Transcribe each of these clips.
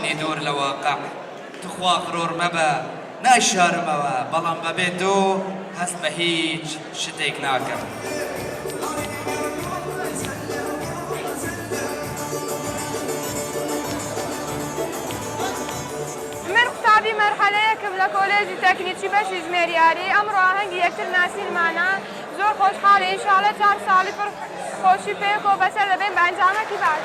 خەونی دوور لە واقع تخوا غرور مەبە نایشارمەوە بەڵام بەبێ دوو هەست بە هیچ شتێک ناکەم. من قوتابی مەرحەلەیەکم لە کۆلێژی تەکنیکی بەشی ژمێریاری ئەمڕۆ ئاهەنگی یەکتر ناسینمانە زۆر خۆشحاڵی ئینشاڵە 4 ساڵی پڕ خۆشی پێکۆ بەسەر دەبێن بە ئەنجامێکی باش.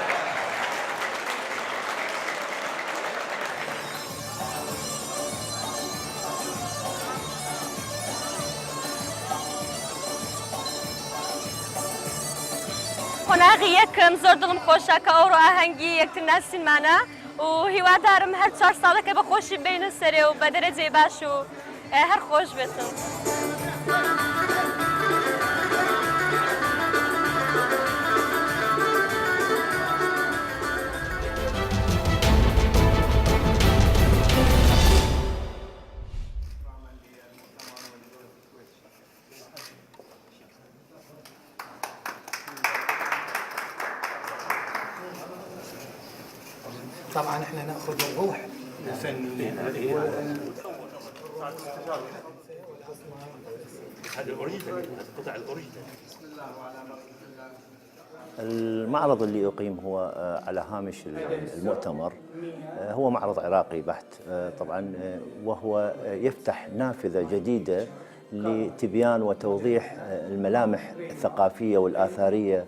قۆناغی یەکم زۆر دڵم خۆشە کە ئەوڕۆ ئاهەنگی یەکتر ناسینمانە و هیوادارم هەر 4 ساڵەکە بە خۆشی بینە سەرێ و بە دەرەجێ باش و هەر خۆش بێتن. طبعا احنا ناخذ الروح الفنيه هذه هذا الاوريجن القطع الاوريجن. المعرض اللي أقيم هو على هامش المؤتمر هو معرض عراقي بحت طبعا، وهو يفتح نافذة جديدة لتبيان وتوضيح الملامح الثقافية والآثارية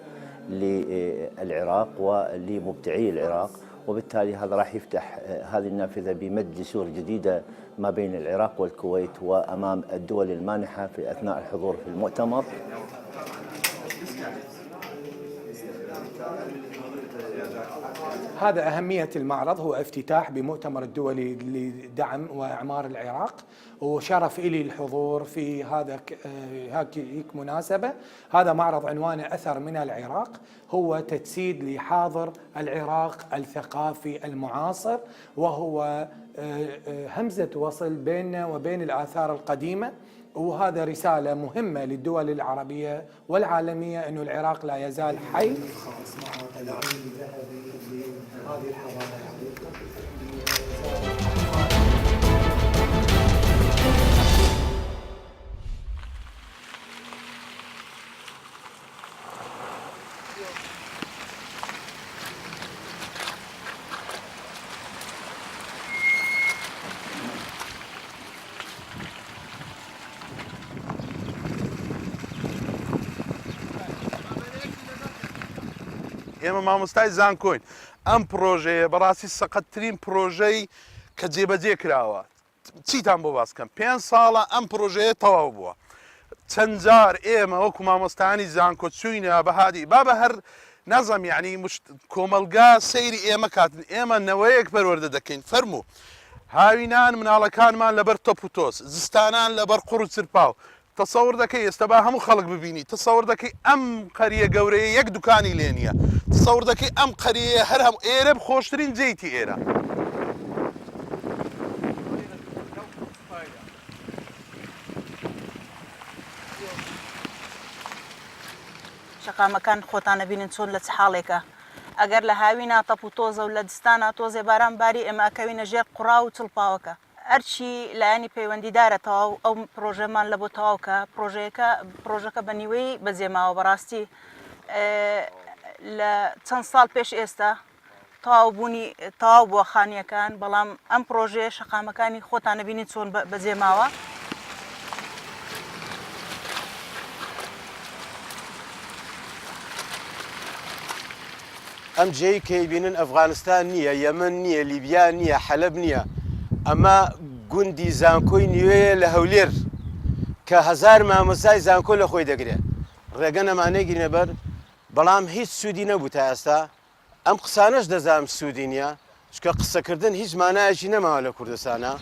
للعراق ولمبدعي العراق، وبالتالي هذا راح يفتح هذه النافذة بمد جسور جديدة ما بين العراق والكويت وأمام الدول المانحة في أثناء الحضور في المؤتمر. هذا أهمية المعرض، هو افتتاح بمؤتمر الدولي لدعم وإعمار العراق، وشرف إلي الحضور في هيك مناسبة. هذا معرض عنوانه أثر من العراق، هو تجسيد لحاضر العراق الثقافي المعاصر، وهو همزة وصل بيننا وبين الآثار القديمة، وهذا رسالة مهمة للدول العربية والعالمية أنه العراق لا يزال حي. خاص مع تدعيم ذهبي لهذه الحضارة العريقة. ئێمە مامۆستای زانکۆین. ئەم پرۆژەیە بەڕاستی سەقەتترین پرۆژەی کە جێبەجێ کراوە. چیتان بۆ باس بکەم؟ 5 ساڵە ئەم پرۆژەیە تەواو بووە. چەند جار ئێمە وەکو مامۆستایانی زانکۆ چووینە بەهادی با بە هەر نەزەم یعنی کۆمەلگا سەیری ئێمە کاتن ئێمە نەوەیەک پەروەردە دەکەین. فەرموو هاوینان مناڵەکانمان لەبەر تۆپ و تۆس، زستانان لەبەر قوڕ و چرپاو. تەسەور دەکەی ئێستا با هەموو خەڵک ببینی، تەسەور دەکەی ئەم قەریە گەورەیە یەک دوکانی لێ نییە، تەسەور دەکەی ئەم قەریە هەر هەم ئێرە خۆشترین جێیتی ئێرە. شەقامەکان خۆتانە بینن چۆن لە چ حاڵێکە. ئەگەر لە هاوینا تەپ و تۆزە و لە دستانە تۆزێ باران باری ئێمە ئەکەوینە ژێر قوڕا و چڵپاوەکە. ئەرچی لایانی پەیوەندیدارە تەواو ئەو پرۆژەمان لە بۆ تەواوکە پرۆژەکە بە نیوەی بەجێماوە. بەڕاستی لە چەند ساڵ پێش ئێستا تەواو بووە خانیەکان، بەڵام ئەم پرۆژەیە شەقامەکانی خۆتانە بینین چۆن بەجێماوە. ئەم جێی کەی بینن ئەفغانستان نییە، یەمن نییە، لیبیا نییە، حەلەب نییە، ئەمە گوندی زانکۆی نوێیە لە هەولێر کە 1000 مامۆستای زانکۆ لە خۆی دەگرێت. ڕێگە نەمانەی گرنە بەر، بەڵام هیچ سوودی نەبوو تا ئێستا. ئەم قسانەش دەزانم سوودی نییە، چکە قسەکردن هیچ مانایەکی نەماوە لە کوردستانە.